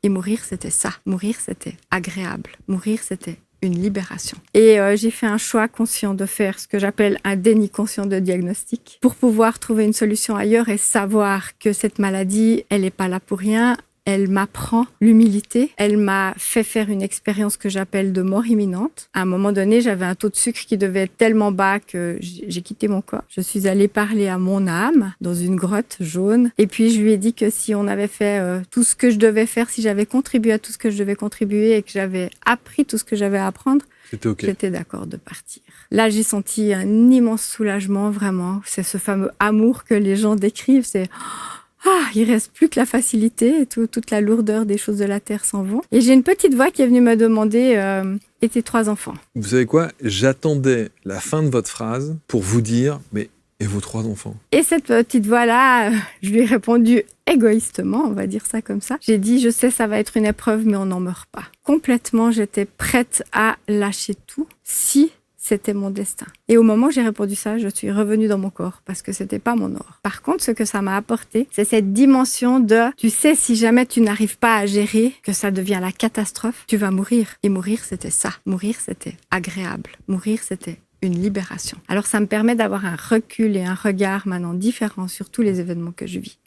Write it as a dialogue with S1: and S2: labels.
S1: Et mourir, c'était ça. Mourir, c'était agréable. Mourir, c'était une libération. Et j'ai fait un choix conscient de faire ce que j'appelle un déni conscient de diagnostic pour pouvoir trouver une solution ailleurs et savoir que cette maladie, elle n'est pas là pour rien. Elle m'apprend l'humilité. Elle m'a fait faire une expérience que j'appelle de mort imminente. À un moment donné, j'avais un taux de sucre qui devait être tellement bas que j'ai quitté mon corps. Je suis allée parler à mon âme dans une grotte jaune. Et puis, je lui ai dit que si on avait fait tout ce que je devais faire, si j'avais contribué à tout ce que je devais contribuer et que j'avais appris tout ce que j'avais à apprendre, j'étais d'accord de partir. Là, j'ai senti un immense soulagement, vraiment. C'est ce fameux amour que les gens décrivent. C'est... il reste plus que la facilité et toute la lourdeur des choses de la terre s'en vont. Et j'ai une petite voix qui est venue me demander et tes 3 enfants.
S2: Vous savez quoi? J'attendais la fin de votre phrase pour vous dire, mais et vos 3 enfants?
S1: Et cette petite voix-là, je lui ai répondu égoïstement, on va dire ça comme ça. J'ai dit, je sais, ça va être une épreuve, mais on n'en meurt pas. Complètement, j'étais prête à lâcher tout si c'était mon destin. Et au moment où j'ai répondu ça, je suis revenue dans mon corps parce que c'était pas mon or. Par contre, ce que ça m'a apporté, c'est cette dimension de, tu sais, si jamais tu n'arrives pas à gérer, que ça devient la catastrophe, tu vas mourir. Et mourir, c'était ça. Mourir, c'était agréable. Mourir, c'était une libération. Alors, ça me permet d'avoir un recul et un regard maintenant différent sur tous les événements que je vis.